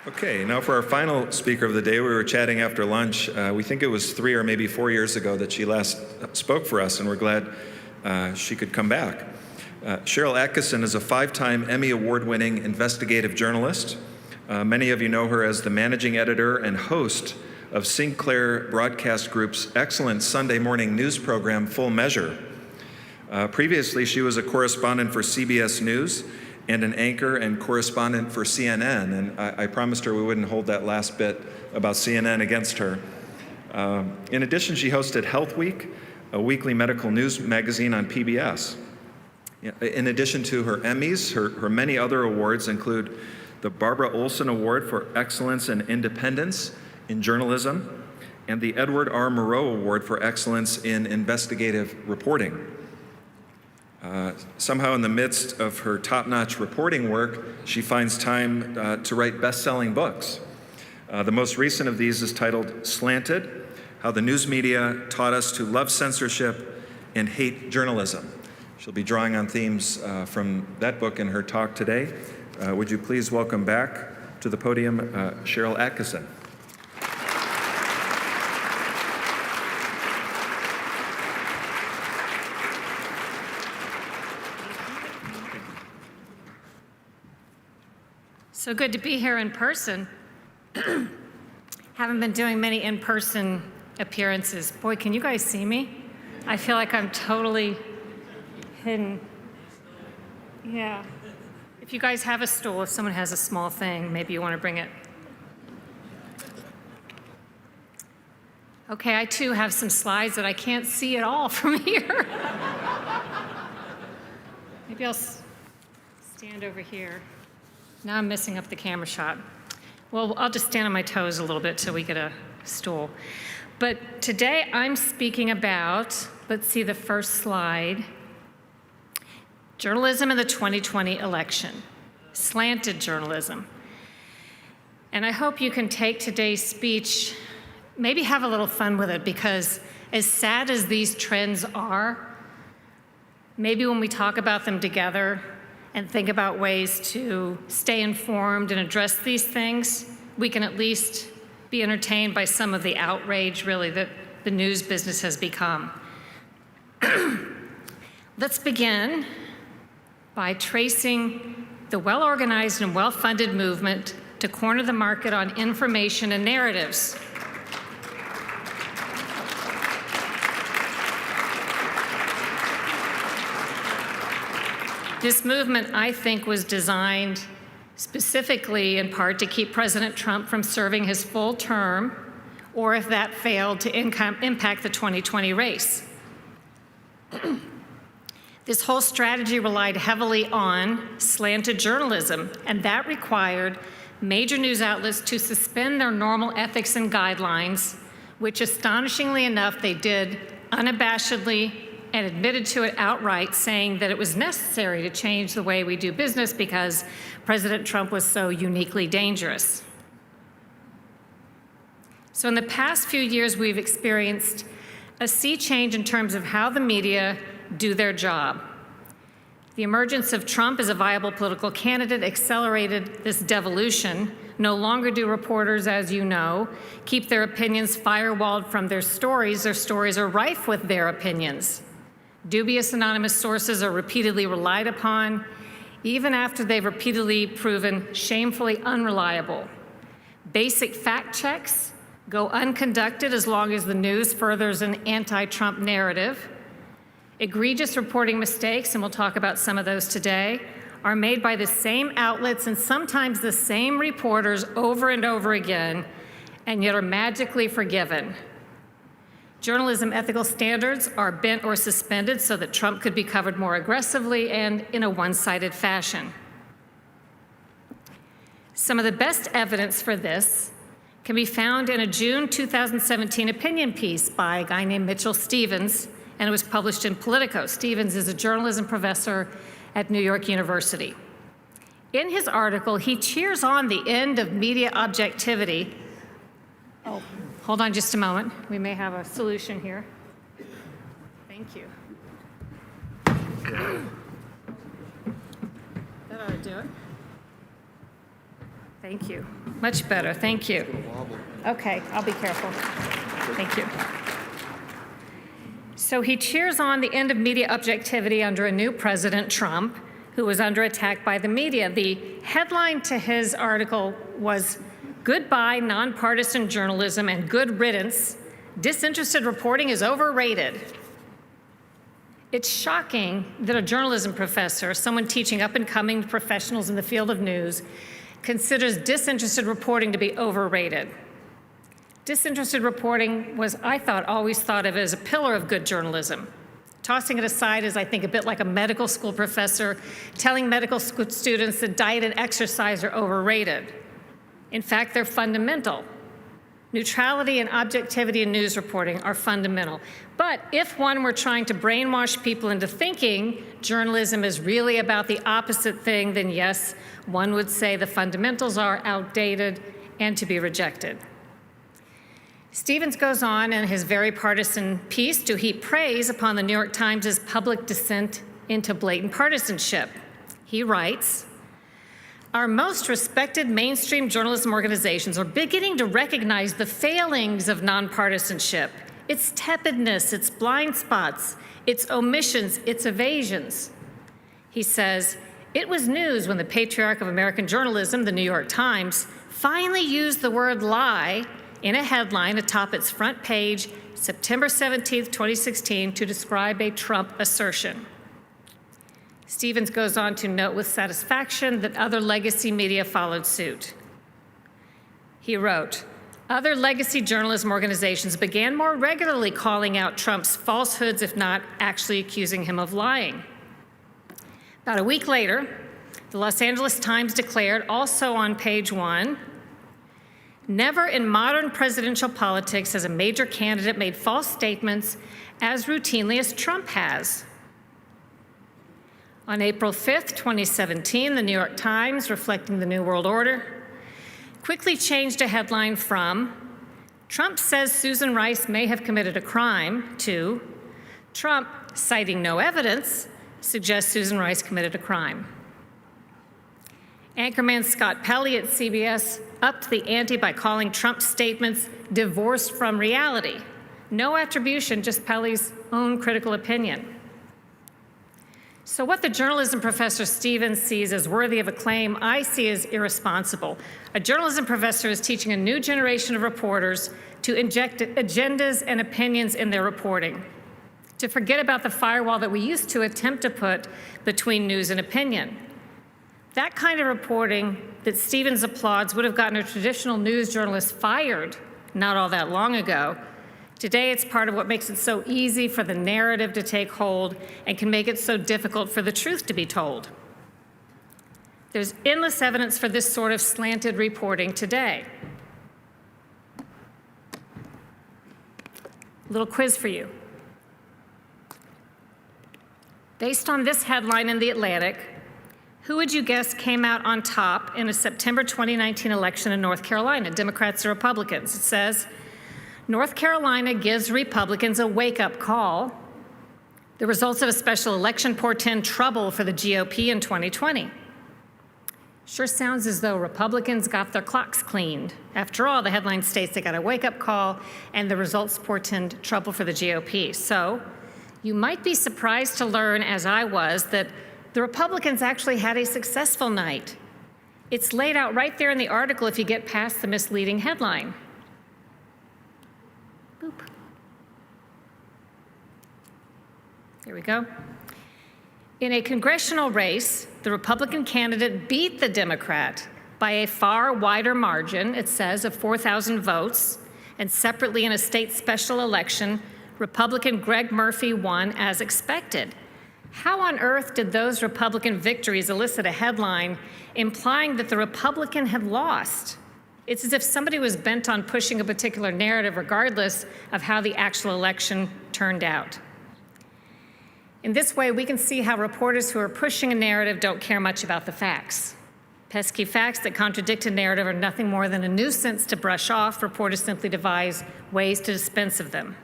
Okay, now for our final speaker of the day. We were chatting after lunch. We think it was 3 or maybe 4 years ago that she last spoke for us, and we're glad she could come back. Sharyl Attkisson is a 5-time Emmy Award-winning investigative journalist. Many of you know her as the managing editor and host of Sinclair Broadcast Group's excellent Sunday morning news program, Full Measure. Previously, she was a correspondent for CBS News and an anchor and correspondent for CNN, and I promised her we wouldn't hold that last bit about CNN against her. In addition, she hosted Health Week, a weekly medical news magazine on PBS. In addition to her Emmys, her many other awards include the Barbara Olson Award for Excellence and Independence in Journalism and the Edward R. Murrow Award for Excellence in Investigative Reporting. Somehow in the midst of her top-notch reporting work, she finds time to write best-selling books. The most recent of these is titled Slanted: How the News Media Taught Us to Love Censorship and Hate Journalism. She'll be drawing on themes from that book in her talk today. Would you please welcome back to the podium Sharyl Attkisson. So good to be here in person. Haven't been doing many in-person appearances. Boy, can you guys see me? I feel like I'm totally hidden. Yeah. If you guys have a stool, if someone has a small thing, maybe you want to bring it. Okay, I too have some slides that I can't see at all from here. Maybe I'll stand over here. Now I'm messing up the camera shot. Well, I'll just stand on my toes a little bit till we get a stool. But today I'm speaking about, let's see the first slide, journalism in the 2020 election, slanted journalism. And I hope you can take today's speech, maybe have a little fun with it, because as sad as these trends are, maybe when we talk about them together and think about ways to stay informed and address these things, we can at least be entertained by some of the outrage, really, that the news business has become. Let's begin by tracing the well-organized and well-funded movement to corner the market on information and narratives. This movement, I think, was designed specifically in part to keep President Trump from serving his full term, or if that failed, to impact the 2020 race. This whole strategy relied heavily on slanted journalism, and that required major news outlets to suspend their normal ethics and guidelines, which astonishingly enough they did unabashedly and admitted to it outright, saying that it was necessary to change the way we do business because President Trump was so uniquely dangerous. So in the past few years, we've experienced a sea change in terms of how the media do their job. The emergence of Trump as a viable political candidate accelerated this devolution. No longer do reporters, as you know, keep their opinions firewalled from their stories. Their stories are rife with their opinions. Dubious anonymous sources are repeatedly relied upon, even after they've repeatedly proven shamefully unreliable. Basic fact checks go unconducted as long as the news furthers an anti-Trump narrative. Egregious reporting mistakes, and we'll talk about some of those today, are made by the same outlets and sometimes the same reporters over and over again, and yet are magically forgiven. Journalism ethical standards are bent or suspended so that Trump could be covered more aggressively and in a one-sided fashion. Some of the best evidence for this can be found in a June 2017 opinion piece by a guy named Mitchell Stevens, and it was published in Politico. Stevens is a journalism professor at New York University. In his article, he cheers on the end of media objectivity. Oh, hold on just a moment. We may have a solution here. Thank you. That ought to do it. Thank you. Much better. Thank you. Okay, I'll be careful. Thank you. So he cheers on the end of media objectivity under a new president, Trump, who was under attack by the media. The headline to his article was, "Goodbye Nonpartisan Journalism and Good Riddance. Disinterested Reporting is Overrated." It's shocking that a journalism professor, someone teaching up-and-coming professionals in the field of news, considers disinterested reporting to be overrated. Disinterested reporting was, I thought, always thought of as a pillar of good journalism. Tossing it aside is, I think, a bit like a medical school professor telling medical school students that diet and exercise are overrated. In fact, they're fundamental. Neutrality and objectivity in news reporting are fundamental. But if one were trying to brainwash people into thinking journalism is really about the opposite thing, then yes, one would say the fundamentals are outdated and to be rejected. Stevens goes on in his very partisan piece to heap praise upon the New York Times' public descent into blatant partisanship. He writes, "Our most respected mainstream journalism organizations are beginning to recognize the failings of nonpartisanship, its tepidness, its blind spots, its omissions, its evasions." He says, "It was news when the patriarch of American journalism, the New York Times, finally used the word lie in a headline atop its front page, September 17th, 2016, to describe a Trump assertion." Stevens goes on to note with satisfaction that other legacy media followed suit. He wrote, "Other legacy journalism organizations began more regularly calling out Trump's falsehoods, if not actually accusing him of lying." About a week later, the Los Angeles Times declared, also on page 1, "Never in modern presidential politics has a major candidate made false statements as routinely as Trump has." On April 5th, 2017, the New York Times, reflecting the New World Order, quickly changed a headline from "Trump says Susan Rice may have committed a crime" to "Trump, citing no evidence, suggests Susan Rice committed a crime." Anchorman Scott Pelley at CBS upped the ante by calling Trump's statements divorced from reality. No attribution, just Pelley's own critical opinion. So what the journalism professor Stevens sees as worthy of acclaim, I see as irresponsible. A journalism professor is teaching a new generation of reporters to inject agendas and opinions in their reporting, to forget about the firewall that we used to attempt to put between news and opinion. That kind of reporting that Stevens applauds would have gotten a traditional news journalist fired not all that long ago. Today, it's part of what makes it so easy for the narrative to take hold and can make it so difficult for the truth to be told. There's endless evidence for this sort of slanted reporting today. A little quiz for you. Based on this headline in The Atlantic, who would you guess came out on top in a September 2019 election in North Carolina, Democrats or Republicans? It says, "North Carolina gives Republicans a wake-up call. The results of a special election portend trouble for the GOP in 2020. Sure sounds as though Republicans got their clocks cleaned. After all, the headline states they got a wake-up call, and the results portend trouble for the GOP. So you might be surprised to learn, as I was, that the Republicans actually had a successful night. It's laid out right there in the article if you get past the misleading headline. Boop. Here we go. In a congressional race, the Republican candidate beat the Democrat by a far wider margin, it says, of 4,000 votes, and separately in a state special election, Republican Greg Murphy won as expected. How on earth did those Republican victories elicit a headline implying that the Republican had lost? It's as if somebody was bent on pushing a particular narrative regardless of how the actual election turned out. In this way, we can see how reporters who are pushing a narrative don't care much about the facts. Pesky facts that contradict a narrative are nothing more than a nuisance to brush off. Reporters simply devise ways to dispense of them.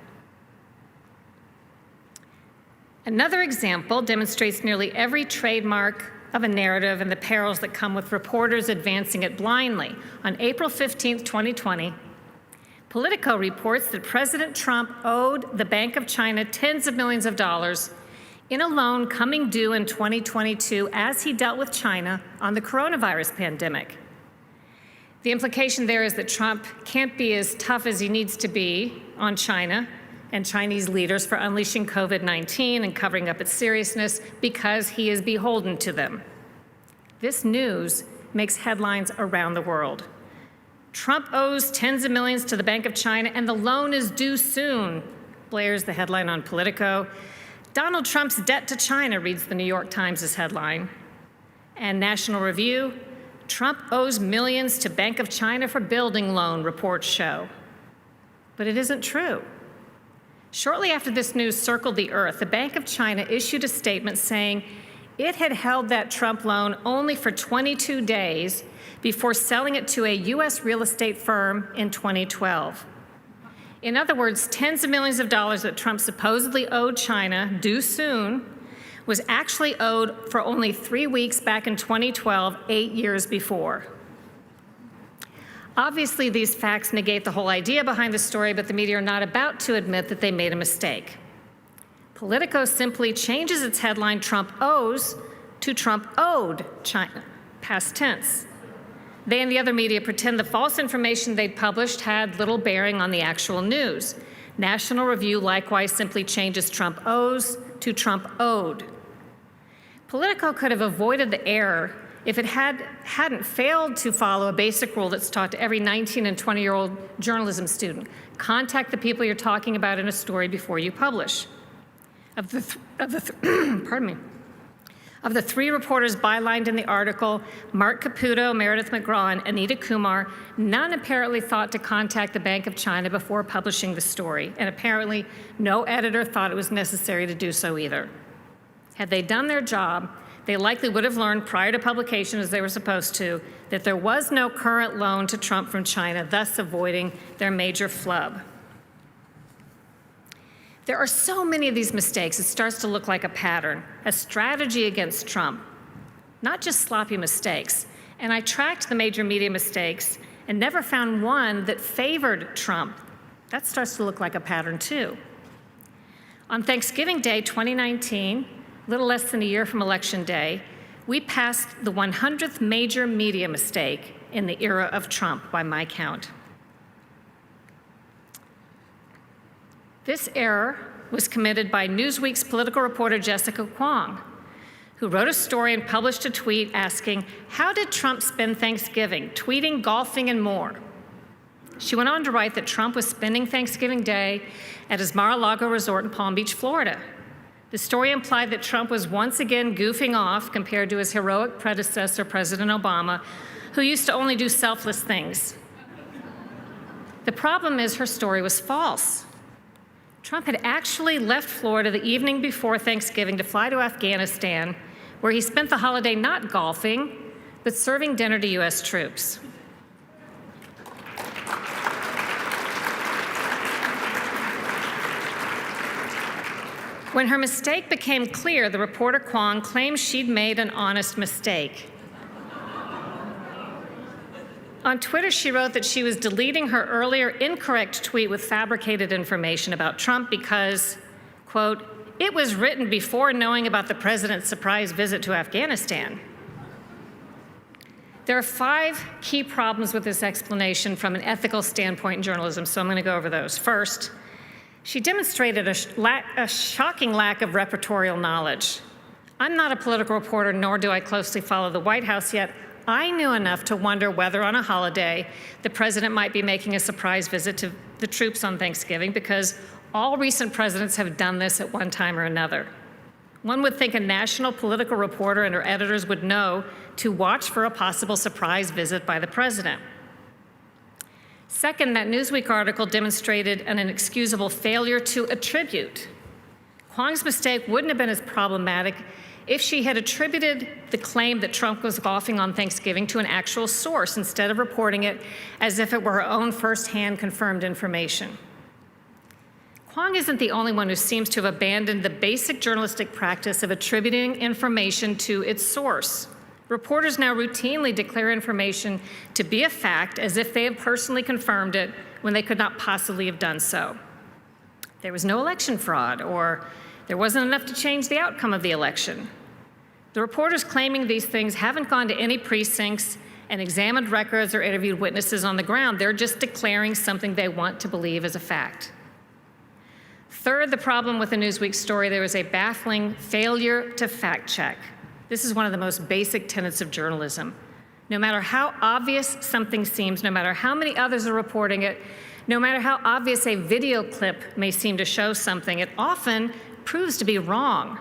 Another example demonstrates nearly every trademark of a narrative and the perils that come with reporters advancing it blindly. On April 15, 2020, Politico reports that President Trump owed the Bank of China tens of millions of dollars in a loan coming due in 2022 as he dealt with China on the coronavirus pandemic. The implication there is that Trump can't be as tough as he needs to be on China and Chinese leaders for unleashing COVID-19 and covering up its seriousness because he is beholden to them. This news makes headlines around the world. Trump owes tens of millions to the Bank of China and the loan is due soon, blares the headline on Politico. Donald Trump's debt to China, reads the New York Times' headline. And National Review, Trump owes millions to Bank of China for building loan, reports show. But it isn't true. Shortly after this news circled the earth, the Bank of China issued a statement saying it had held that Trump loan only for 22 days before selling it to a U.S. real estate firm in 2012. In other words, tens of millions of dollars that Trump supposedly owed China, due soon, was actually owed for only 3 weeks back in 2012, 8 years before. Obviously, these facts negate the whole idea behind the story, but the media are not about to admit that they made a mistake. Politico simply changes its headline, Trump owes, to Trump owed China, past tense. They and the other media pretend the false information they'd published had little bearing on the actual news. National Review likewise simply changes Trump owes to Trump owed. Politico could have avoided the error if it hadn't failed to follow a basic rule that's taught to every 19 and 20-year-old journalism student. Contact the people you're talking about in a story before you publish. Of the three reporters bylined in the article, Mark Caputo, Meredith McGraw, and Anita Kumar, none apparently thought to contact the Bank of China before publishing the story, and apparently no editor thought it was necessary to do so either. Had they done their job, they likely would have learned prior to publication, as they were supposed to, that there was no current loan to Trump from China, thus avoiding their major flub. There are so many of these mistakes, it starts to look like a pattern, a strategy against Trump, not just sloppy mistakes. And I tracked the major media mistakes and never found one that favored Trump. That starts to look like a pattern too. On Thanksgiving Day 2019, a little less than a year from Election Day, we passed the 100th major media mistake in the era of Trump, by my count. This error was committed by Newsweek's political reporter Jessica Kwong, who wrote a story and published a tweet asking, "How did Trump spend Thanksgiving? Tweeting, golfing, and more." She went on to write that Trump was spending Thanksgiving Day at his Mar-a-Lago resort in Palm Beach, Florida. The story implied that Trump was once again goofing off compared to his heroic predecessor, President Obama, who used to only do selfless things. The problem is her story was false. Trump had actually left Florida the evening before Thanksgiving to fly to Afghanistan, where he spent the holiday not golfing, but serving dinner to U.S. troops. When her mistake became clear, the reporter Kwong claimed she'd made an honest mistake. On Twitter, she wrote that she was deleting her earlier incorrect tweet with fabricated information about Trump because, quote, "it was written before knowing about the president's surprise visit to Afghanistan." There are 5 key problems with this explanation from an ethical standpoint in journalism, so I'm going to go over those. First, she demonstrated a shocking lack of repertorial knowledge. I'm not a political reporter, nor do I closely follow the White House, yet I knew enough to wonder whether on a holiday the president might be making a surprise visit to the troops on Thanksgiving, because all recent presidents have done this at one time or another. One would think a national political reporter and her editors would know to watch for a possible surprise visit by the president. Second, that Newsweek article demonstrated an inexcusable failure to attribute. Kwong's mistake wouldn't have been as problematic if she had attributed the claim that Trump was golfing on Thanksgiving to an actual source instead of reporting it as if it were her own firsthand confirmed information. Kwong isn't the only one who seems to have abandoned the basic journalistic practice of attributing information to its source. Reporters now routinely declare information to be a fact as if they have personally confirmed it when they could not possibly have done so. There was no election fraud, or there wasn't enough to change the outcome of the election. The reporters claiming these things haven't gone to any precincts and examined records or interviewed witnesses on the ground. They're just declaring something they want to believe as a fact. Third, the problem with the Newsweek story, there was a baffling failure to fact check. This is one of the most basic tenets of journalism. No matter how obvious something seems, no matter how many others are reporting it, no matter how obvious a video clip may seem to show something, it often proves to be wrong.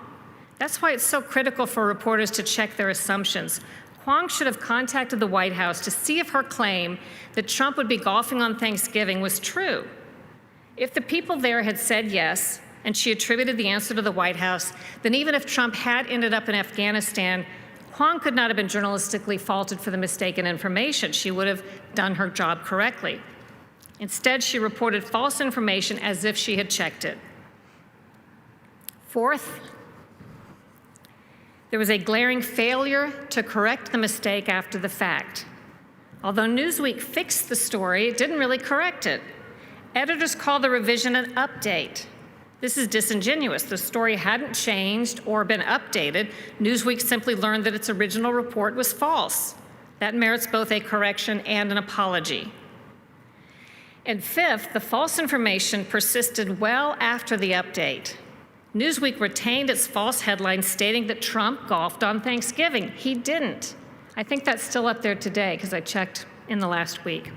That's why it's so critical for reporters to check their assumptions. Kwong should have contacted the White House to see if her claim that Trump would be golfing on Thanksgiving was true. If the people there had said yes, and she attributed the answer to the White House, then even if Trump had ended up in Afghanistan, Kwong could not have been journalistically faulted for the mistaken information. She would have done her job correctly. Instead, she reported false information as if she had checked it. Fourth, there was a glaring failure to correct the mistake after the fact. Although Newsweek fixed the story, it didn't really correct it. Editors call the revision an update. This is disingenuous. The story hadn't changed or been updated. Newsweek simply learned that its original report was false. That merits both a correction and an apology. And fifth, the false information persisted well after the update. Newsweek retained its false headline stating that Trump golfed on Thanksgiving. He didn't. I think that's still up there today because I checked in the last week.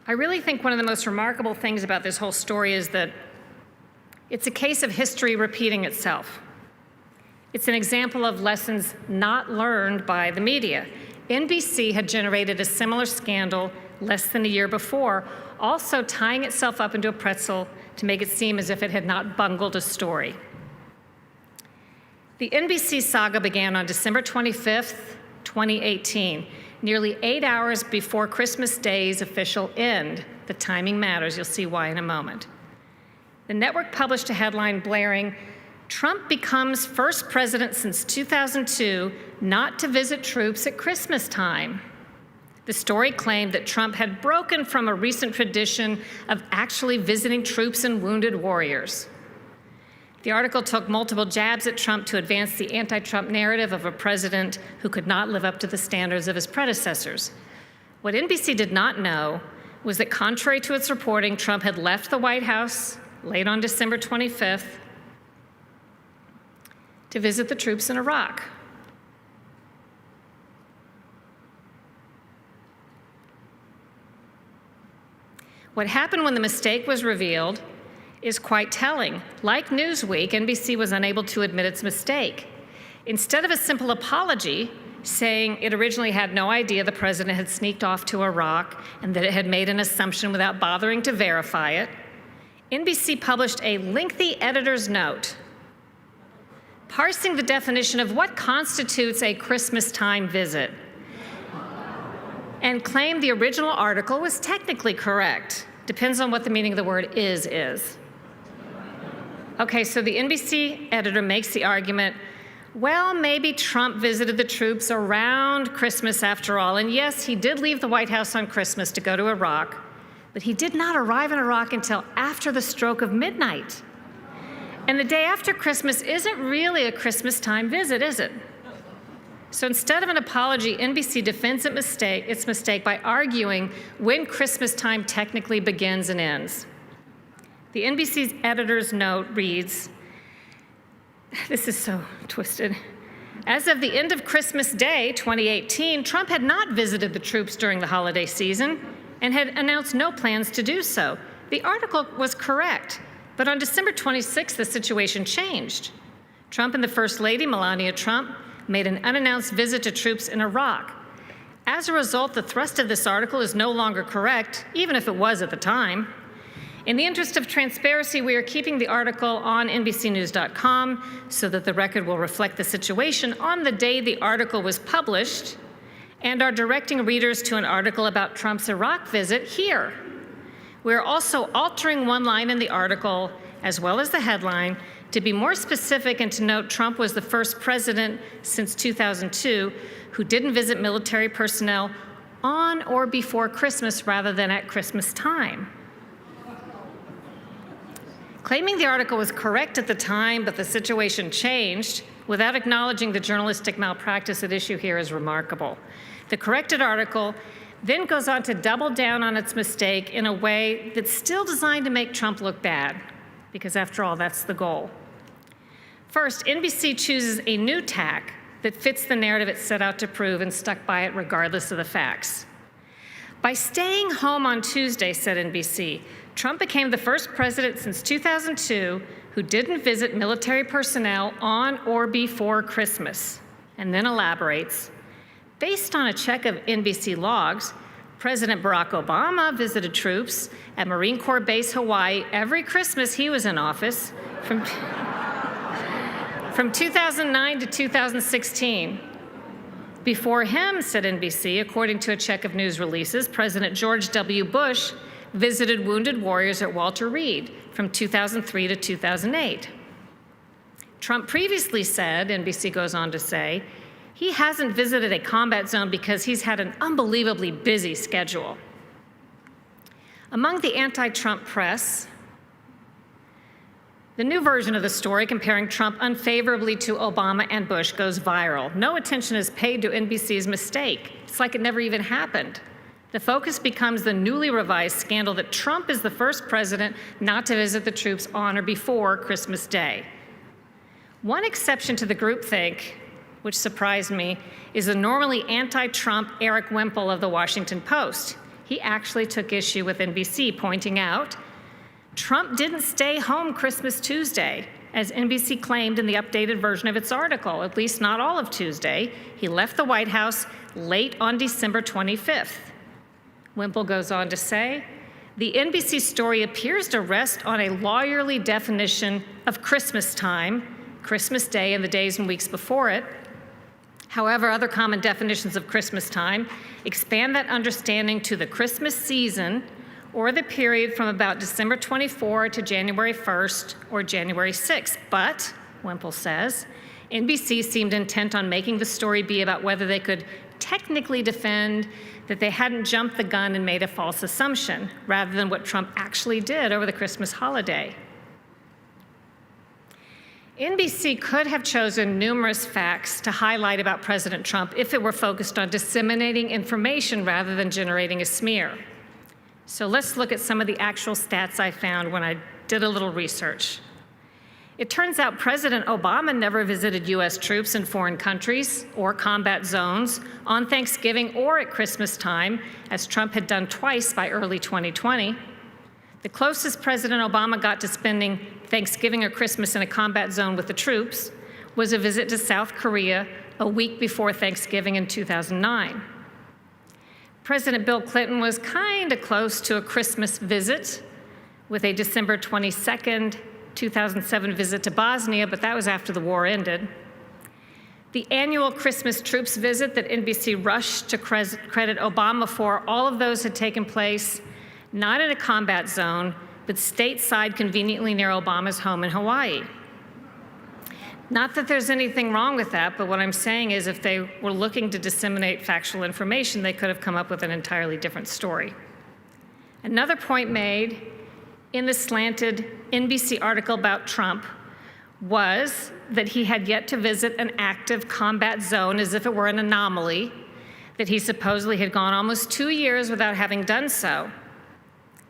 I really think one of the most remarkable things about this whole story is that it's a case of history repeating itself. It's an example of lessons not learned by the media. NBC had generated a similar scandal less than a year before, also tying itself up into a pretzel to make it seem as if it had not bungled a story. The NBC saga began on December 25th, 2018, nearly 8 hours before Christmas Day's official end. The timing matters. You'll see why in a moment. The network published a headline blaring, "Trump becomes first president since 2002 not to visit troops at Christmas time." The story claimed that Trump had broken from a recent tradition of actually visiting troops and wounded warriors. The article took multiple jabs at Trump to advance the anti-Trump narrative of a president who could not live up to the standards of his predecessors. What NBC did not know was that contrary to its reporting, Trump had left the White House late on December 25th to visit the troops in Iraq. What happened when the mistake was revealed is quite telling. Like Newsweek, NBC was unable to admit its mistake. Instead of a simple apology, saying it originally had no idea the president had sneaked off to Iraq and that it had made an assumption without bothering to verify it, NBC published a lengthy editor's note parsing the definition of what constitutes a Christmas time visit and claimed the original article was technically correct. Depends on what the meaning of the word is. Okay, so the NBC editor makes the argument, well, maybe Trump visited the troops around Christmas after all. And yes, he did leave the White House on Christmas to go to Iraq, but he did not arrive in Iraq until after the stroke of midnight. And the day after Christmas isn't really a Christmas time visit, is it? So instead of an apology, NBC defends its mistake by arguing when Christmas time technically begins and ends. The NBC's editor's note reads, this is so twisted. As of the end of Christmas Day, 2018, Trump had not visited the troops during the holiday season and had announced no plans to do so. The article was correct, but on December 26th, the situation changed. Trump and the First Lady, Melania Trump, made an unannounced visit to troops in Iraq. As a result, the thrust of this article is no longer correct, even if it was at the time. In the interest of transparency, we are keeping the article on NBCnews.com so that the record will reflect the situation on the day the article was published, and are directing readers to an article about Trump's Iraq visit here. We are also altering one line in the article, as well as the headline, to be more specific and to note Trump was the first president since 2002 who didn't visit military personnel on or before Christmas rather than at Christmas time. Claiming the article was correct at the time, but the situation changed, without acknowledging the journalistic malpractice at issue here is remarkable. The corrected article then goes on to double down on its mistake in a way that's still designed to make Trump look bad, because after all, that's the goal. First, NBC chooses a new tack that fits the narrative it set out to prove and stuck by it regardless of the facts. By staying home on Tuesday, said NBC, Trump became the first president since 2002 who didn't visit military personnel on or before Christmas, and then elaborates, based on a check of NBC logs, President Barack Obama visited troops at Marine Corps Base Hawaii every Christmas he was in office from 2009 to 2016. Before him, said NBC, according to a check of news releases, President George W. Bush visited wounded warriors at Walter Reed from 2003 to 2008. Trump previously said, NBC goes on to say, he hasn't visited a combat zone because he's had an unbelievably busy schedule. Among the anti-Trump press, the new version of the story comparing Trump unfavorably to Obama and Bush goes viral. No attention is paid to NBC's mistake. It's like it never even happened. The focus becomes the newly revised scandal that Trump is the first president not to visit the troops on or before Christmas Day. One exception to the groupthink, which surprised me, is the normally anti-Trump Eric Wemple of the Washington Post. He actually took issue with NBC, pointing out, Trump didn't stay home Christmas Tuesday, as NBC claimed in the updated version of its article, at least not all of Tuesday. He left the White House late on December 25th. Wemple goes on to say, the NBC story appears to rest on a lawyerly definition of Christmas time, Christmas Day and the days and weeks before it. However, other common definitions of Christmas time expand that understanding to the Christmas season or the period from about December 24 to January 1st or January 6th. But, Wemple says, NBC seemed intent on making the story be about whether they could technically defend that they hadn't jumped the gun and made a false assumption, rather than what Trump actually did over the Christmas holiday. NBC could have chosen numerous facts to highlight about President Trump if it were focused on disseminating information rather than generating a smear. So let's look at some of the actual stats I found when I did a little research. It turns out President Obama never visited U.S. troops in foreign countries or combat zones on Thanksgiving or at Christmas time, as Trump had done twice by early 2020. The closest President Obama got to spending Thanksgiving or Christmas in a combat zone with the troops was a visit to South Korea a week before Thanksgiving in 2009. President Bill Clinton was kind of close to a Christmas visit with a December 22nd, 2007 visit to Bosnia, but that was after the war ended. The annual Christmas troops visit that NBC rushed to credit Obama for, all of those had taken place not in a combat zone, but stateside, conveniently near Obama's home in Hawaii. Not that there's anything wrong with that, but what I'm saying is if they were looking to disseminate factual information, they could have come up with an entirely different story. Another point made in the Slanted NBC article about Trump was that he had yet to visit an active combat zone as if it were an anomaly, that he supposedly had gone almost 2 years without having done so.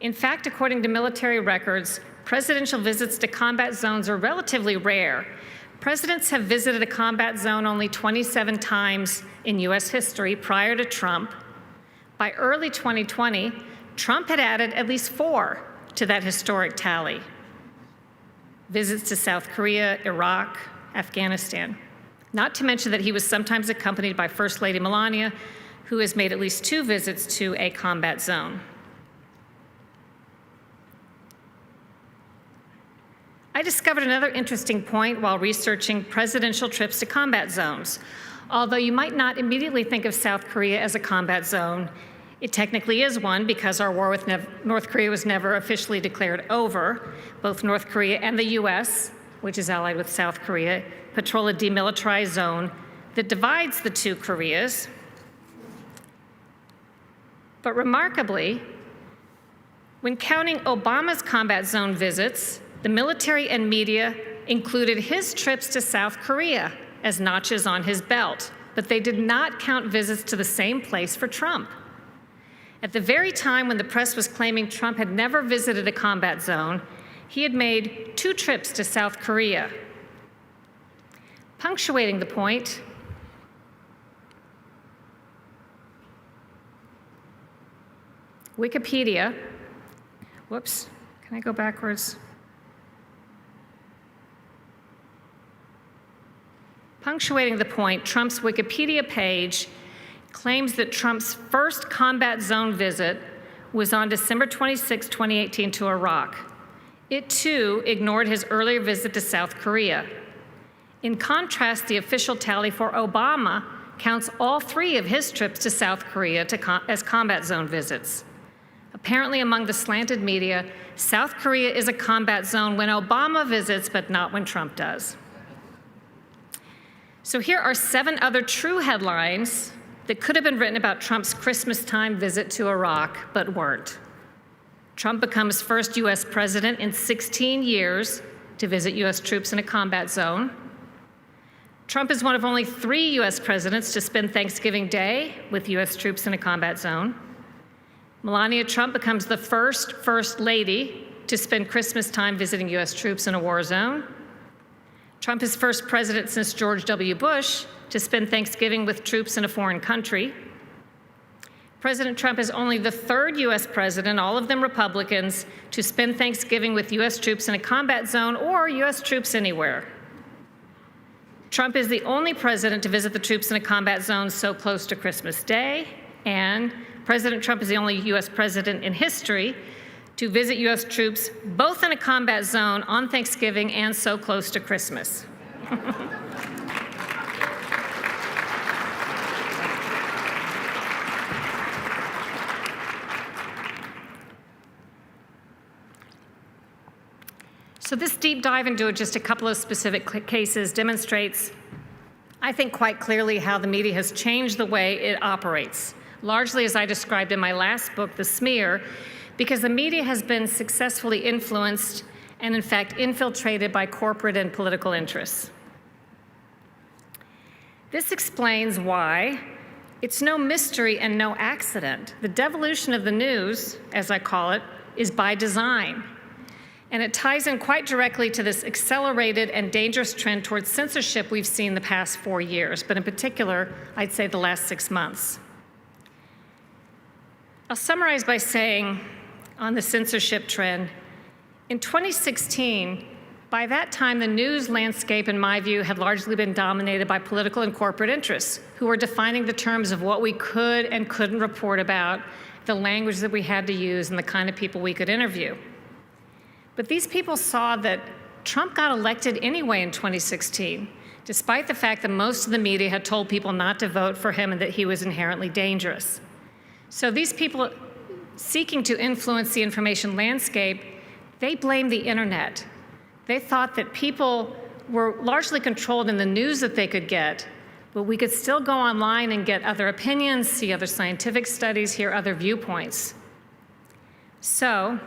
In fact, according to military records, presidential visits to combat zones are relatively rare. Presidents have visited a combat zone only 27 times in U.S. history prior to Trump. By early 2020, Trump had added at least 4 to that historic tally. Visits to South Korea, Iraq, Afghanistan. Not to mention that he was sometimes accompanied by First Lady Melania, who has made at least 2 visits to a combat zone. I discovered another interesting point while researching presidential trips to combat zones. Although you might not immediately think of South Korea as a combat zone, it technically is one because our war with North Korea was never officially declared over. Both North Korea and the US, which is allied with South Korea, patrol a demilitarized zone that divides the two Koreas. But remarkably, when counting Obama's combat zone visits, the military and media included his trips to South Korea as notches on his belt, but they did not count visits to the same place for Trump. At the very time when the press was claiming Trump had never visited a combat zone, he had made 2 trips to South Korea. Punctuating the point, Wikipedia, whoops, can I go backwards? Punctuating the point, Trump's Wikipedia page claims that Trump's first combat zone visit was on December 26, 2018 to Iraq. It too ignored his earlier visit to South Korea. In contrast, the official tally for Obama counts all 3 of his trips to South Korea as combat zone visits. Apparently among the slanted media, South Korea is a combat zone when Obama visits, but not when Trump does. So here are 7 other true headlines that could have been written about Trump's Christmas time visit to Iraq, but weren't. Trump becomes first US president in 16 years to visit US troops in a combat zone. Trump is one of only 3 US presidents to spend Thanksgiving Day with US troops in a combat zone. Melania Trump becomes the first lady to spend Christmas time visiting US troops in a war zone. Trump is first president since George W. Bush to spend Thanksgiving with troops in a foreign country. President Trump is only the 3rd US president, all of them Republicans, to spend Thanksgiving with US troops in a combat zone or US troops anywhere. Trump is the only president to visit the troops in a combat zone so close to Christmas Day, and President Trump is the only US president in history to visit US troops both in a combat zone on Thanksgiving and so close to Christmas. So this deep dive into just a couple of specific cases demonstrates, I think, quite clearly how the media has changed the way it operates, largely as I described in my last book, The Smear, because the media has been successfully influenced and, in fact, infiltrated by corporate and political interests. This explains why it's no mystery and no accident. The devolution of the news, as I call it, is by design. And it ties in quite directly to this accelerated and dangerous trend towards censorship we've seen the past 4 years, but in particular, I'd say the last 6 months. I'll summarize by saying, on the censorship trend, in 2016, by that time, the news landscape, in my view, had largely been dominated by political and corporate interests who were defining the terms of what we could and couldn't report about, the language that we had to use, and the kind of people we could interview. But these people saw that Trump got elected anyway in 2016, despite the fact that most of the media had told people not to vote for him and that he was inherently dangerous. So these people seeking to influence the information landscape, they blamed the internet. They thought that people were largely controlled in the news that they could get, but we could still go online and get other opinions, see other scientific studies, hear other viewpoints. So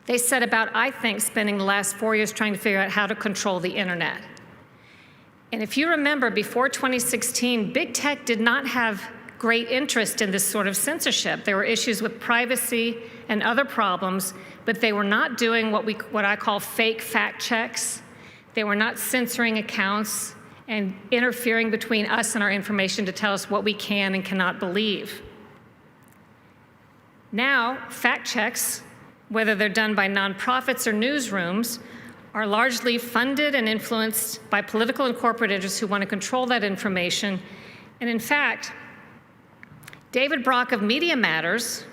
they set about, I think, spending the last 4 years trying to figure out how to control the internet. And if you remember, before 2016, big tech did not have great interest in this sort of censorship. There were issues with privacy and other problems, but they were not doing what I call fake fact checks. They were not censoring accounts and interfering between us and our information to tell us what we can and cannot believe. Now, fact checks, whether they're done by nonprofits or newsrooms, are largely funded and influenced by political and corporate interests who want to control that information. And in fact, David Brock of Media Matters,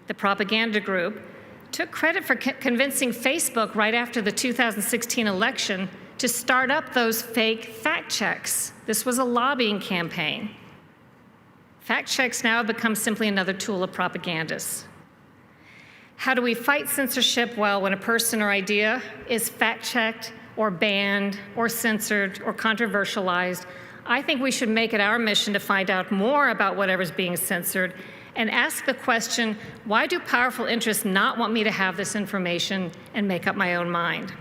the propaganda group, took credit for convincing Facebook right after the 2016 election to start up those fake fact checks. This was a lobbying campaign. Fact checks now have become simply another tool of propagandists. How do we fight censorship? Well, when a person or idea is fact-checked or banned or censored or controversialized, I think we should make it our mission to find out more about whatever's being censored and ask the question, why do powerful interests not want me to have this information and make up my own mind?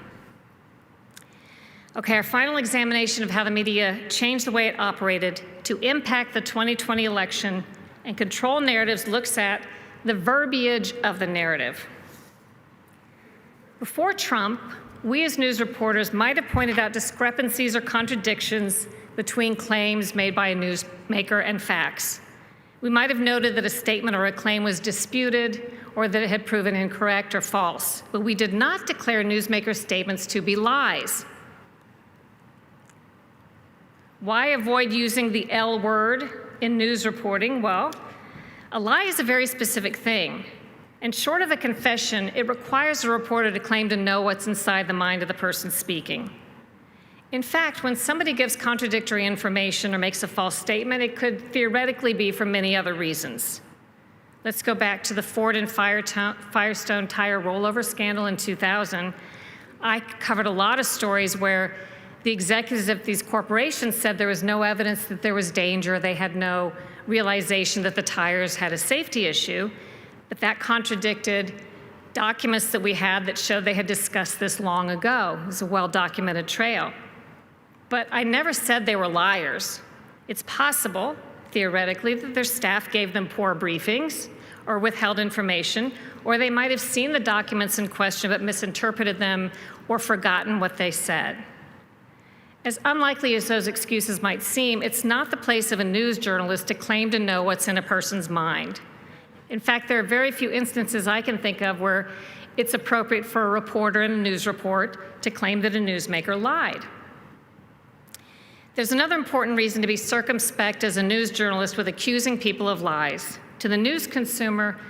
Okay, our final examination of how the media changed the way it operated to impact the 2020 election and control narratives looks at the verbiage of the narrative. Before Trump, we as news reporters might have pointed out discrepancies or contradictions between claims made by a newsmaker and facts. We might have noted that a statement or a claim was disputed or that it had proven incorrect or false, but we did not declare newsmaker statements to be lies. Why avoid using the L word in news reporting? Well, a lie is a very specific thing, and short of a confession, it requires a reporter to claim to know what's inside the mind of the person speaking. In fact, when somebody gives contradictory information or makes a false statement, it could theoretically be for many other reasons. Let's go back to the Ford and Firestone tire rollover scandal in 2000. I covered a lot of stories where the executives of these corporations said there was no evidence that there was danger. They had no realization that the tires had a safety issue, but that contradicted documents that we had that showed they had discussed this long ago. It was a well-documented trail. But I never said they were liars. It's possible, theoretically, that their staff gave them poor briefings or withheld information, or they might have seen the documents in question but misinterpreted them or forgotten what they said. As unlikely as those excuses might seem, it's not the place of a news journalist to claim to know what's in a person's mind. In fact, there are very few instances I can think of where it's appropriate for a reporter in a news report to claim that a newsmaker lied. There's another important reason to be circumspect as a news journalist with accusing people of lies. To the news consumer,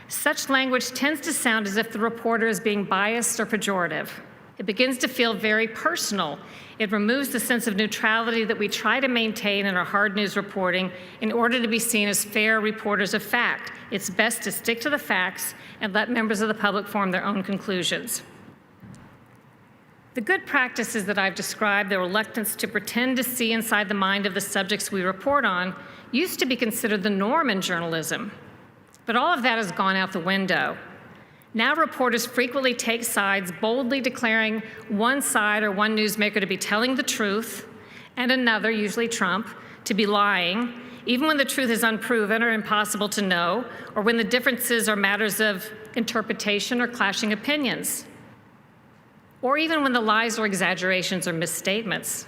such language tends to sound as if the reporter is being biased or pejorative. It begins to feel very personal. It removes the sense of neutrality that we try to maintain in our hard news reporting in order to be seen as fair reporters of fact. It's best to stick to the facts and let members of the public form their own conclusions. The good practices that I've described, the reluctance to pretend to see inside the mind of the subjects we report on, used to be considered the norm in journalism. But all of that has gone out the window. Now reporters frequently take sides, boldly declaring one side or one newsmaker to be telling the truth and another, usually Trump, to be lying, even when the truth is unproven or impossible to know, or when the differences are matters of interpretation or clashing opinions, or even when the lies or exaggerations or misstatements.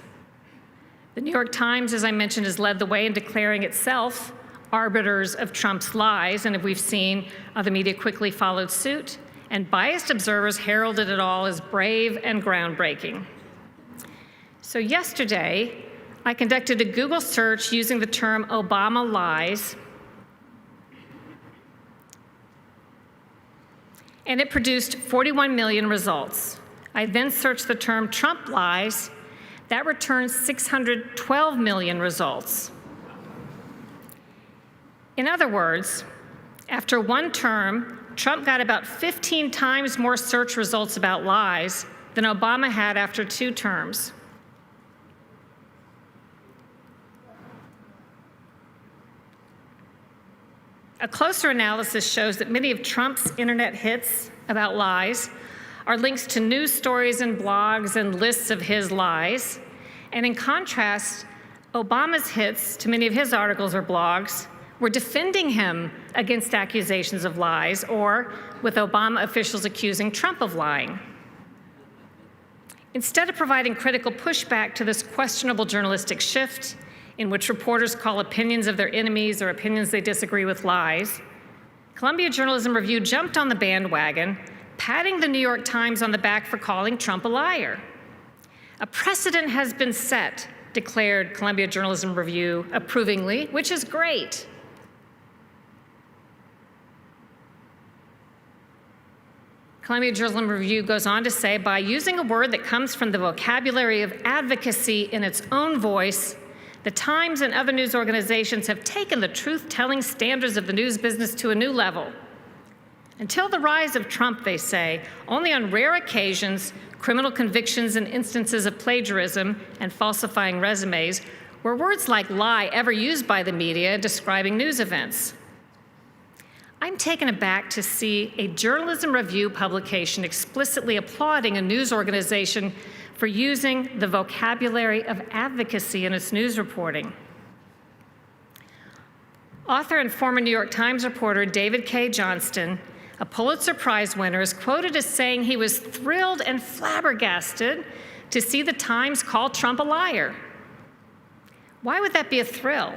The New York Times, as I mentioned, has led the way in declaring itself arbiters of Trump's lies, and as we've seen, the media quickly followed suit, and biased observers heralded it all as brave and groundbreaking. So yesterday, I conducted a Google search using the term Obama lies, and it produced 41 million results. I then searched the term Trump lies. That returns 612 million results. In other words, after one term, Trump got about 15 times more search results about lies than Obama had after 2 terms. A closer analysis shows that many of Trump's internet hits about lies are links to news stories and blogs and lists of his lies. And in contrast, Obama's hits to many of his articles or blogs were defending him against accusations of lies, or with Obama officials accusing Trump of lying. Instead of providing critical pushback to this questionable journalistic shift, in which reporters call opinions of their enemies or opinions they disagree with lies, Columbia Journalism Review jumped on the bandwagon, patting the New York Times on the back for calling Trump a liar. A precedent has been set, declared Columbia Journalism Review approvingly, which is great. Columbia Journalism Review goes on to say, by using a word that comes from the vocabulary of advocacy in its own voice, the Times and other news organizations have taken the truth-telling standards of the news business to a new level. Until the rise of Trump, they say, only on rare occasions, criminal convictions and instances of plagiarism and falsifying resumes were words like lie ever used by the media describing news events. I'm taken aback to see a journalism review publication explicitly applauding a news organization for using the vocabulary of advocacy in its news reporting. Author and former New York Times reporter David K. Johnston, a Pulitzer Prize winner, is quoted as saying he was thrilled and flabbergasted to see the Times call Trump a liar. Why would that be a thrill,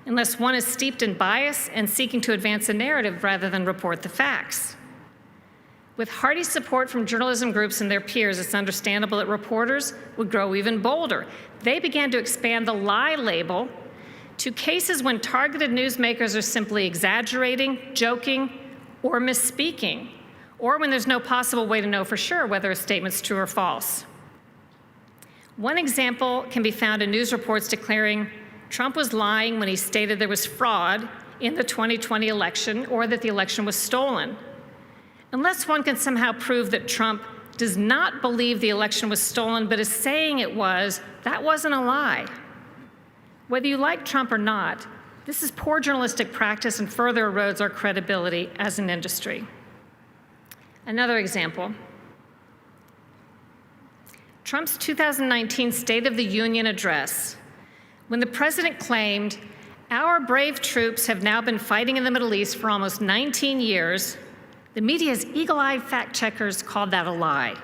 unless one is steeped in bias and seeking to advance a narrative rather than report the facts? With hearty support from journalism groups and their peers, it's understandable that reporters would grow even bolder. They began to expand the lie label to cases when targeted newsmakers are simply exaggerating, joking, or misspeaking, or when there's no possible way to know for sure whether a statement's true or false. One example can be found in news reports declaring Trump was lying when he stated there was fraud in the 2020 election or that the election was stolen. Unless one can somehow prove that Trump does not believe the election was stolen but is saying it was, that wasn't a lie. Whether you like Trump or not, this is poor journalistic practice and further erodes our credibility as an industry. Another example. Trump's 2019 State of the Union address, when the president claimed, "Our brave troops have now been fighting in the Middle East for almost 19 years, the media's eagle-eyed fact-checkers called that a lie.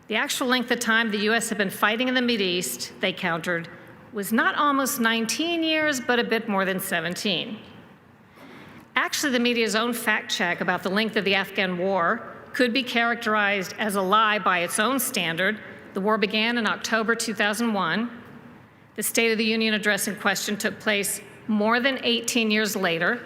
The actual length of time the U.S. had been fighting in the Middle East, they countered, was not almost 19 years, but a bit more than 17. Actually, the media's own fact check about the length of the Afghan war could be characterized as a lie by its own standard. The war began in October 2001. The State of the Union address in question took place more than 18 years later,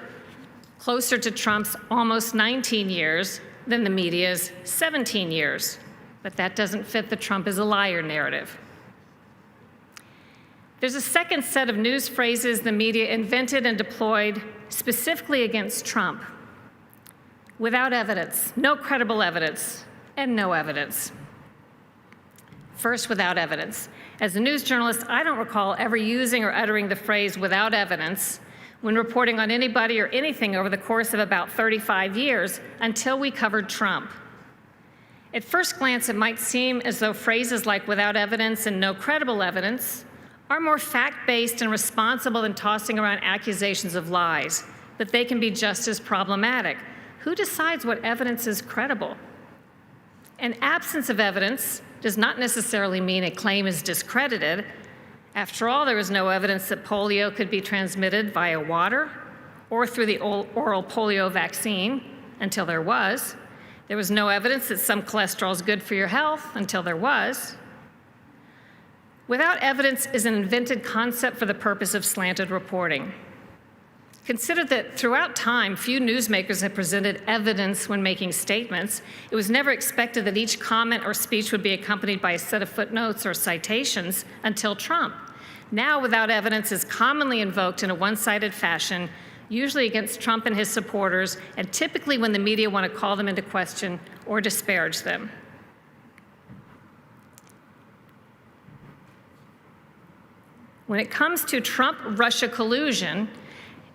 closer to Trump's almost 19 years than the media's 17 years. But that doesn't fit the Trump is a liar narrative. There's a second set of news phrases the media invented and deployed specifically against Trump. Without evidence, no credible evidence, and no evidence. First, without evidence. As a news journalist, I don't recall ever using or uttering the phrase without evidence when reporting on anybody or anything over the course of about 35 years until we covered Trump. At first glance, it might seem as though phrases like without evidence and no credible evidence are more fact-based and responsible than tossing around accusations of lies, but they can be just as problematic. Who decides what evidence is credible? An absence of evidence does not necessarily mean a claim is discredited. After all, there is no evidence that polio could be transmitted via water or through the oral polio vaccine until there was. There was no evidence that some cholesterol is good for your health until there was. Without evidence is an invented concept for the purpose of slanted reporting. Consider that throughout time, few newsmakers have presented evidence when making statements. It was never expected that each comment or speech would be accompanied by a set of footnotes or citations until Trump. Now, without evidence is commonly invoked in a one-sided fashion, usually against Trump and his supporters, and typically when the media want to call them into question or disparage them. When it comes to Trump-Russia collusion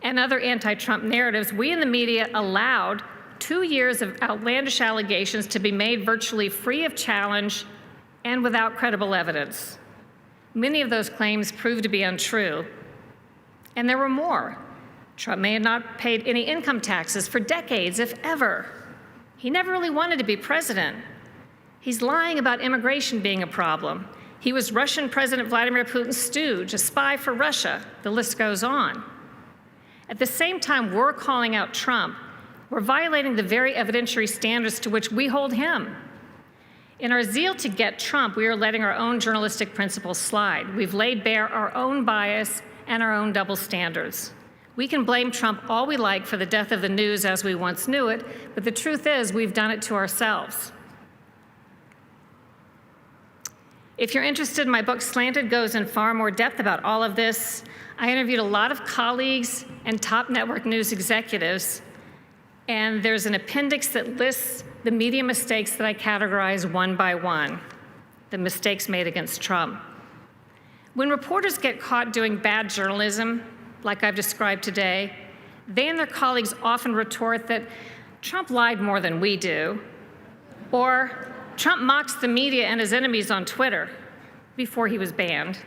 and other anti-Trump narratives, we in the media allowed 2 years of outlandish allegations to be made virtually free of challenge and without credible evidence. Many of those claims proved to be untrue, and there were more. Trump may have not paid any income taxes for decades, if ever. He never really wanted to be president. He's lying about immigration being a problem. He was Russian President Vladimir Putin's stooge, a spy for Russia. The list goes on. At the same time we're calling out Trump, we're violating the very evidentiary standards to which we hold him. In our zeal to get Trump, we are letting our own journalistic principles slide. We've laid bare our own bias and our own double standards. We can blame Trump all we like for the death of the news as we once knew it, but the truth is we've done it to ourselves. If you're interested, my book Slanted goes in far more depth about all of this. I interviewed a lot of colleagues and top network news executives, and there's an appendix that lists the media mistakes that I categorize one by one, the mistakes made against Trump. When reporters get caught doing bad journalism, like I've described today, they and their colleagues often retort that Trump lied more than we do, or Trump mocks the media and his enemies on Twitter before he was banned.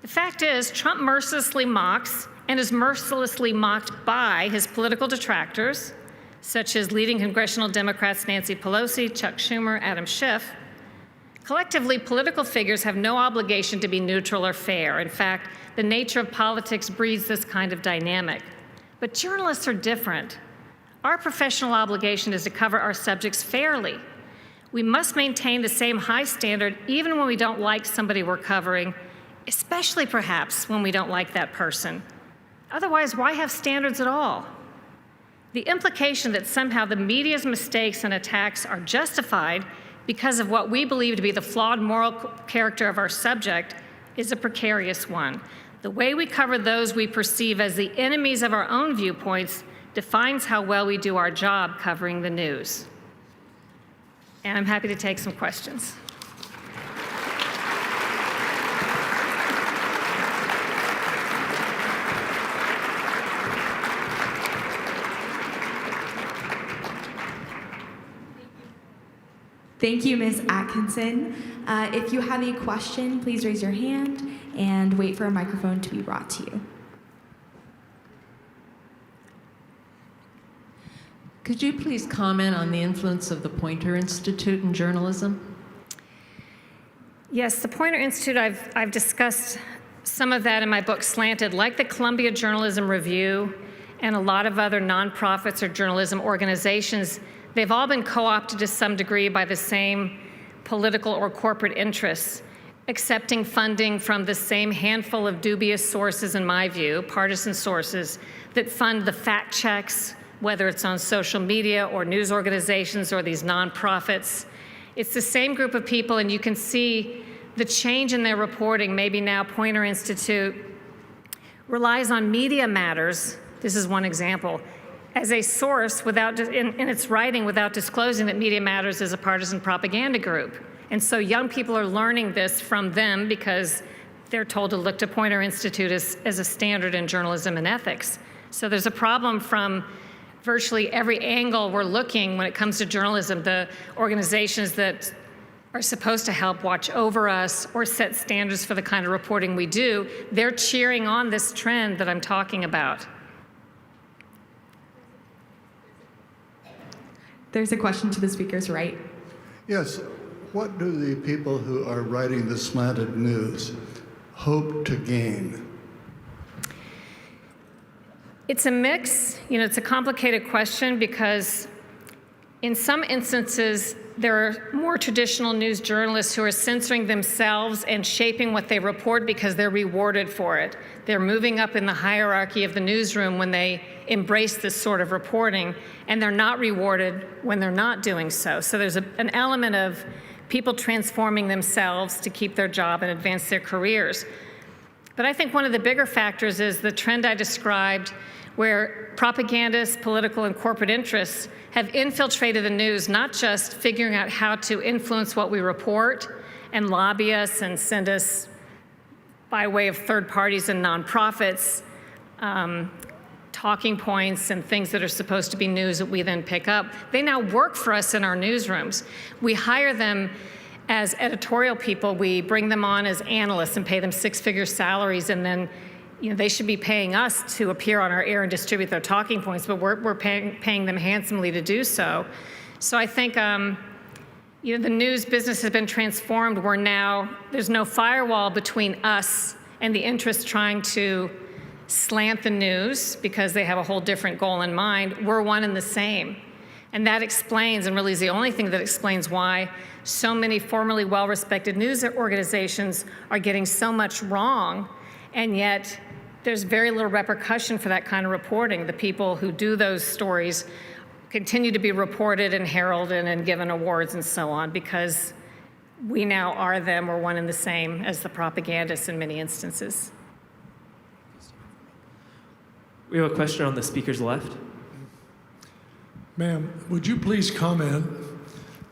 The fact is, Trump mercilessly mocks and is mercilessly mocked by his political detractors, such as leading congressional Democrats Nancy Pelosi, Chuck Schumer, Adam Schiff. Collectively, political figures have no obligation to be neutral or fair. In fact, the nature of politics breeds this kind of dynamic. But journalists are different. Our professional obligation is to cover our subjects fairly. We must maintain the same high standard even when we don't like somebody we're covering, especially perhaps when we don't like that person. Otherwise, why have standards at all? The implication that somehow the media's mistakes and attacks are justified because of what we believe to be the flawed moral character of our subject is a precarious one. The way we cover those we perceive as the enemies of our own viewpoints defines how well we do our job covering the news. And I'm happy to take some questions. Thank you, Ms. Atkinson. If you have a question, please raise your hand and wait for a microphone to be brought to you. Could you please comment on the influence of the Poynter Institute in journalism? Yes, the Poynter Institute, I've discussed some of that in my book Slanted. Like the Columbia Journalism Review and a lot of other nonprofits or journalism organizations, they've all been co-opted to some degree by the same political or corporate interests, accepting funding from the same handful of dubious sources, in my view, partisan sources, that fund the fact checks, whether it's on social media or news organizations or these nonprofits. It's the same group of people, and you can see the change in their reporting. Maybe now Poynter Institute relies on Media Matters, this is one example, as a source without, in its writing without disclosing that Media Matters is a partisan propaganda group. And so young people are learning this from them because they're told to look to Poynter Institute as a standard in journalism and ethics. So there's a problem from virtually every angle we're looking when it comes to journalism. The organizations that are supposed to help watch over us or set standards for the kind of reporting we do, they're cheering on this trend that I'm talking about. There's a question to the speaker's right. Yes. What do the people who are writing the slanted news hope to gain? It's a mix. You know, it's a complicated question because in some instances, there are more traditional news journalists who are censoring themselves and shaping what they report because they're rewarded for it. They're moving up in the hierarchy of the newsroom when they embrace this sort of reporting, and they're not rewarded when they're not doing so. So there's an element of people transforming themselves to keep their job and advance their careers. But I think one of the bigger factors is the trend I described where propagandists, political and corporate interests have infiltrated the news, not just figuring out how to influence what we report and lobby us and send us by way of third parties and nonprofits, talking points and things that are supposed to be news that we then pick up. They now work for us in our newsrooms. We hire them as editorial people. We bring them on as analysts and pay them six-figure salaries, and then they should be paying us to appear on our air and distribute their talking points, but we're paying them handsomely to do so. So I think the news business has been transformed where now there's no firewall between us and the interests trying to slant the news because they have a whole different goal in mind. We're one and the same. And that explains, and really is the only thing that explains why so many formerly well-respected news organizations are getting so much wrong, and yet there's very little repercussion for that kind of reporting. The people who do those stories continue to be reported and heralded and given awards and so on because we now are them or one and the same as the propagandists in many instances. We have a question on the speaker's left. Ma'am, would you please comment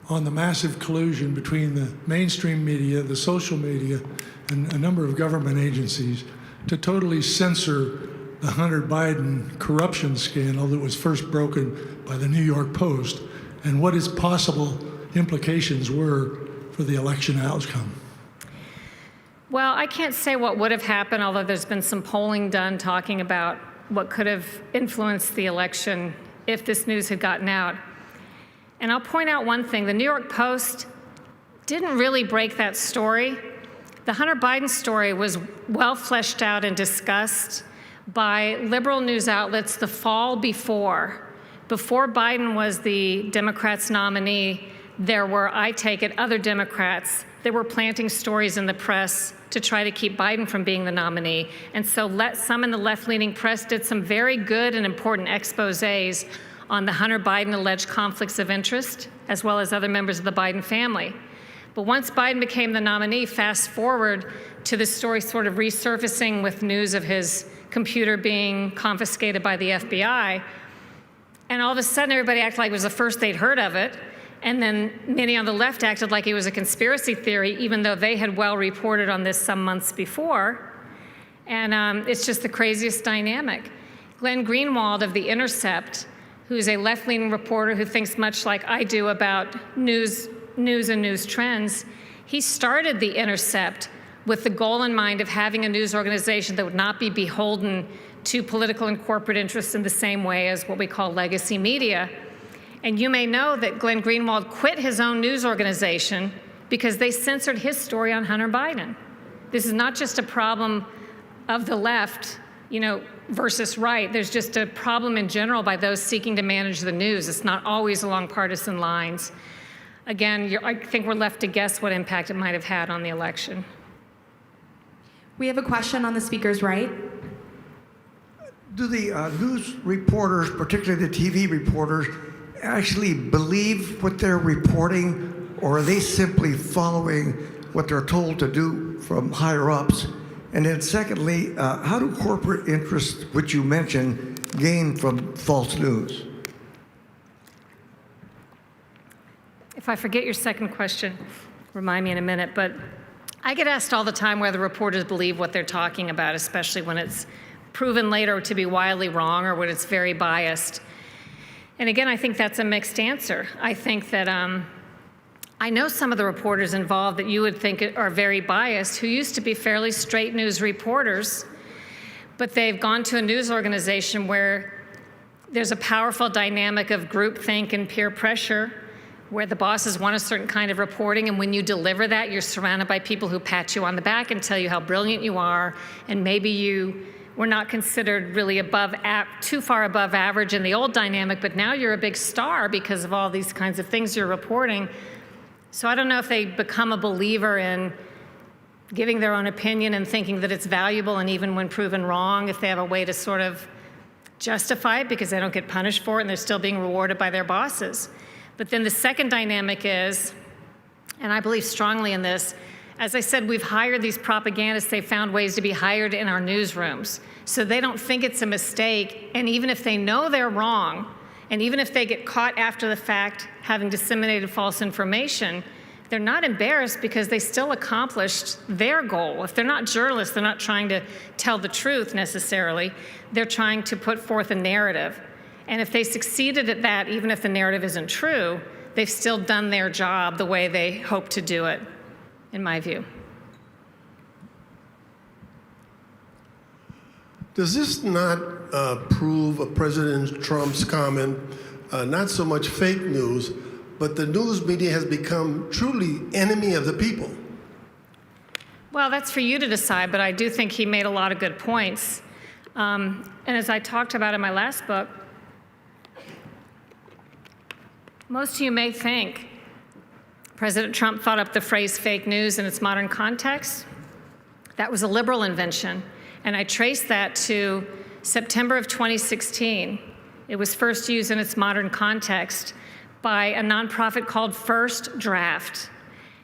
on the massive collusion between the mainstream media, the social media, and a number of government agencies to totally censor the Hunter Biden corruption scandal that was first broken by the New York Post, and what its possible implications were for the election outcome? Well, I can't say what would have happened, although there's been some polling done talking about what could have influenced the election if this news had gotten out. And I'll point out one thing. The New York Post didn't really break that story. The Hunter Biden story was well fleshed out and discussed by liberal news outlets the fall before. Before Biden was the Democrats' nominee, there were, I take it, other Democrats that were planting stories in the press to try to keep Biden from being the nominee. And so some in the left-leaning press did some very good and important exposés on the Hunter Biden alleged conflicts of interest, as well as other members of the Biden family. But once Biden became the nominee, fast forward to the story sort of resurfacing with news of his computer being confiscated by the FBI, and all of a sudden everybody acted like it was the first they'd heard of it. And then many on the left acted like it was a conspiracy theory, even though they had well reported on this some months before. And it's just the craziest dynamic. Glenn Greenwald of The Intercept, who's a left-leaning reporter who thinks much like I do about news and news trends, he started The Intercept with the goal in mind of having a news organization that would not be beholden to political and corporate interests in the same way as what we call legacy media. And you may know that Glenn Greenwald quit his own news organization because they censored his story on Hunter Biden. This is not just a problem of the left, versus right. There's just a problem in general by those seeking to manage the news. It's not always along partisan lines. Again, I think we're left to guess what impact it might have had on the election. We have a question on the speaker's right. Do the news reporters, particularly the TV reporters, actually believe what they're reporting, or are they simply following what they're told to do from higher ups? And then secondly, how do corporate interests, which you mentioned, gain from false news? If I forget your second question, remind me in a minute, but I get asked all the time whether reporters believe what they're talking about, especially when it's proven later to be wildly wrong or when it's very biased. And again, I think that's a mixed answer. I think that I know some of the reporters involved that you would think are very biased, who used to be fairly straight news reporters, but they've gone to a news organization where there's a powerful dynamic of groupthink and peer pressure, where the bosses want a certain kind of reporting, and when you deliver that, you're surrounded by people who pat you on the back and tell you how brilliant you are, and maybe you were not considered really too far above average in the old dynamic, but now you're a big star because of all these kinds of things you're reporting. So I don't know if they become a believer in giving their own opinion and thinking that it's valuable, and even when proven wrong, if they have a way to sort of justify it because they don't get punished for it and they're still being rewarded by their bosses. But then the second dynamic is, and I believe strongly in this, as I said, we've hired these propagandists. They've found ways to be hired in our newsrooms. So they don't think it's a mistake. And even if they know they're wrong, and even if they get caught after the fact having disseminated false information, they're not embarrassed because they still accomplished their goal. If they're not journalists, they're not trying to tell the truth necessarily. They're trying to put forth a narrative. And if they succeeded at that, even if the narrative isn't true, they've still done their job the way they hope to do it, in my view. Does this not prove of President Trump's comment, not so much fake news, but the news media has become truly enemy of the people? Well, that's for you to decide, but I do think he made a lot of good points. And as I talked about in my last book, most of you may think President Trump thought up the phrase fake news in its modern context. That was a liberal invention. And I traced that to September of 2016. It was first used in its modern context by a nonprofit called First Draft.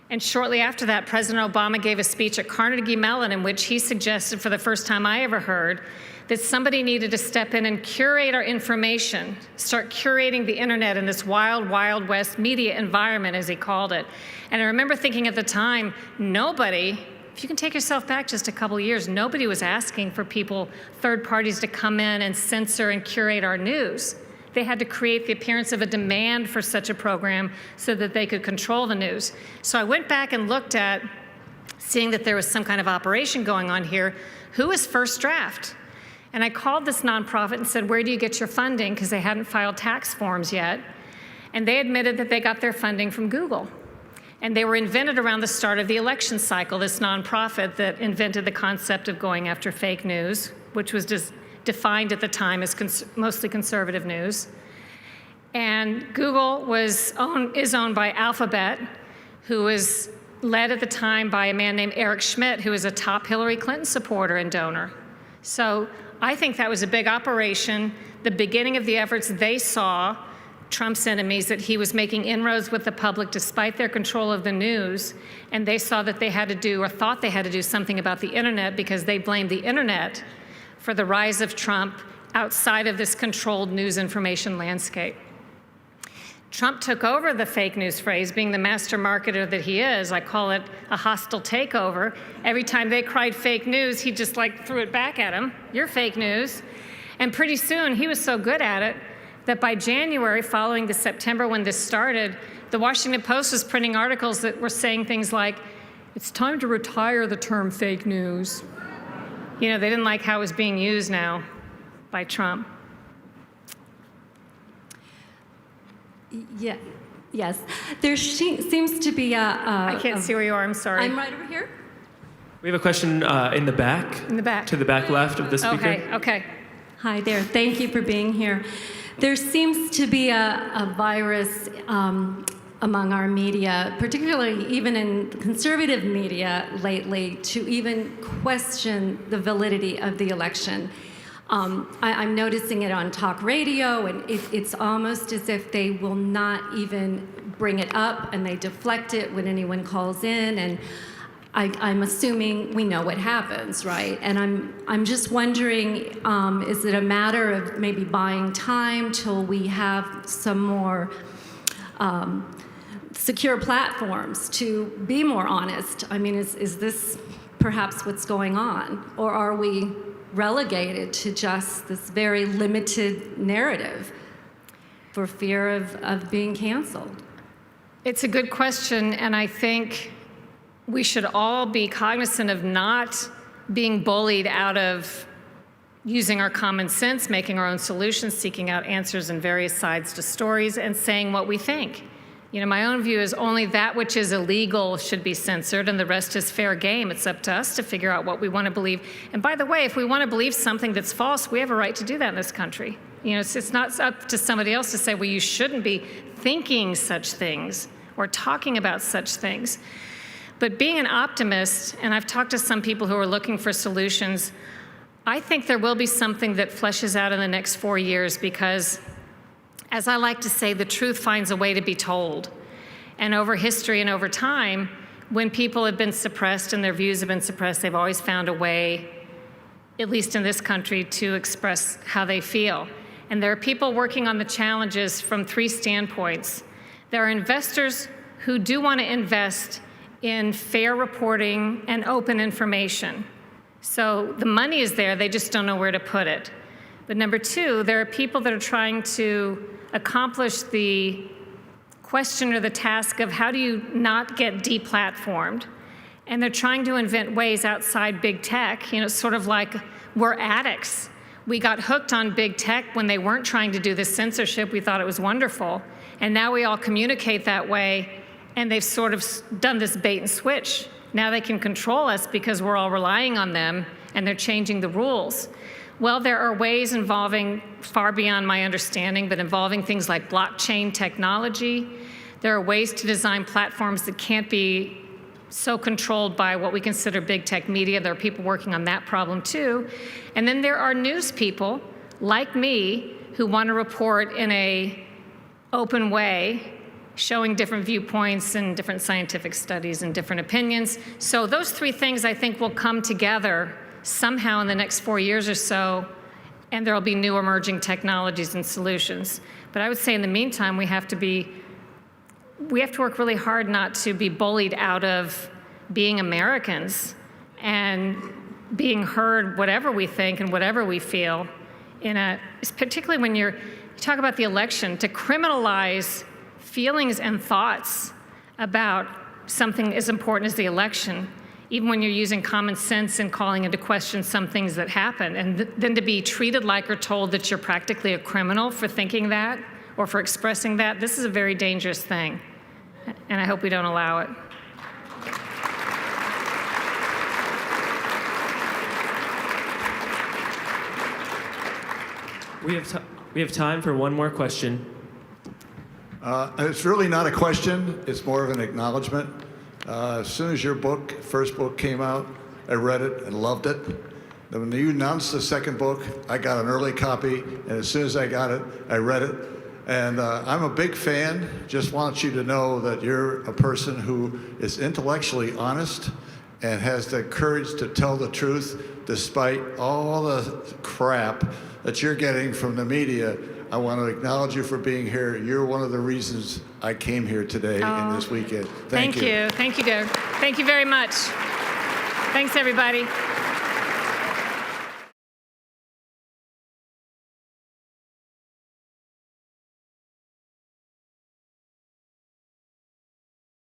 And shortly after that, President Obama gave a speech at Carnegie Mellon in which he suggested, for the first time I ever heard, that somebody needed to step in and curate our information, start curating the internet in this wild, wild west media environment, as he called it. And I remember thinking at the time, nobody, if you can take yourself back just a couple of years, nobody was asking for people, third parties, to come in and censor and curate our news. They had to create the appearance of a demand for such a program so that they could control the news. So I went back and looked at, seeing that there was some kind of operation going on here, who is First Draft? And I called this nonprofit and said, where do you get your funding? Because they hadn't filed tax forms yet. And they admitted that they got their funding from Google. And they were invented around the start of the election cycle, this nonprofit that invented the concept of going after fake news, which was just defined at the time as mostly conservative news. And Google is owned by Alphabet, who was led at the time by a man named Eric Schmidt, who was a top Hillary Clinton supporter and donor. So I think that was a big operation, the beginning of the efforts they saw, Trump's enemies, that he was making inroads with the public despite their control of the news, and they saw that they had to do, or thought they had to do, something about the internet because they blamed the internet for the rise of Trump outside of this controlled news information landscape. Trump took over the fake news phrase, being the master marketer that he is. I call it a hostile takeover. Every time they cried fake news, he just threw it back at them. You're fake news. And pretty soon, he was so good at it that by January, following the September when this started, the Washington Post was printing articles that were saying things like, it's time to retire the term fake news. You know, they didn't like how it was being used now by Trump. Yeah. Yes. There seems to be I can't see where you are, I'm sorry. I'm right over here. We have a question in the back. In the back. To the back left of the speaker. Okay. Hi there. Thank you for being here. There seems to be a virus among our media, particularly even in conservative media lately, to even question the validity of the election. I'm noticing it on talk radio, and it's almost as if they will not even bring it up, and they deflect it when anyone calls in, and I'm assuming we know what happens, right? And I'm just wondering, is it a matter of maybe buying time till we have some more secure platforms to be more honest? I mean, is this perhaps what's going on? Or are we relegated to just this very limited narrative for fear of being canceled? It's a good question, and I think we should all be cognizant of not being bullied out of using our common sense, making our own solutions, seeking out answers and various sides to stories, and saying what we think. You know, my own view is only that which is illegal should be censored, and the rest is fair game. It's up to us to figure out what we want to believe. And by the way, if we want to believe something that's false, we have a right to do that in this country. You know, it's not up to somebody else to say, well, you shouldn't be thinking such things or talking about such things. But being an optimist, and I've talked to some people who are looking for solutions, I think there will be something that fleshes out in the next 4 years because, as I like to say, the truth finds a way to be told. And over history and over time, when people have been suppressed and their views have been suppressed, they've always found a way, at least in this country, to express how they feel. And there are people working on the challenges from 3 standpoints. There are investors who do want to invest in fair reporting and open information. So the money is there, they just don't know where to put it. But number 2, there are people that are trying to accomplish the question or the task of how do you not get deplatformed? And they're trying to invent ways outside big tech, you know, sort of like we're addicts. We got hooked on big tech when they weren't trying to do this censorship. We thought it was wonderful. And now we all communicate that way, and they've sort of done this bait and switch. Now they can control us because we're all relying on them, and they're changing the rules. Well, there are ways involving, far beyond my understanding, but involving things like blockchain technology. There are ways to design platforms that can't be so controlled by what we consider big tech media. There are people working on that problem too. And then there are news people like me who want to report in a open way, showing different viewpoints and different scientific studies and different opinions. So those three things I think will come together somehow in the next 4 years or so, and there'll be new emerging technologies and solutions. But I would say in the meantime, we have to work really hard not to be bullied out of being Americans and being heard whatever we think and whatever we feel, particularly when you talk about the election, to criminalize feelings and thoughts about something as important as the election, even when you're using common sense and calling into question some things that happen, and then to be treated like or told that you're practically a criminal for thinking that or for expressing that, this is a very dangerous thing, and I hope we don't allow it. We have time for one more question. It's really not a question. It's more of an acknowledgement. As soon as your first book came out, I read it and loved it. Then when you announced the second book, I got an early copy, and as soon as I got it, I read it. And I'm a big fan. Just want you to know that you're a person who is intellectually honest and has the courage to tell the truth despite all the crap that you're getting from the media. I want to acknowledge you for being here. You're one of the reasons I came here today and this weekend. Thank you. Thank you, Derek. Thank you very much. Thanks, everybody.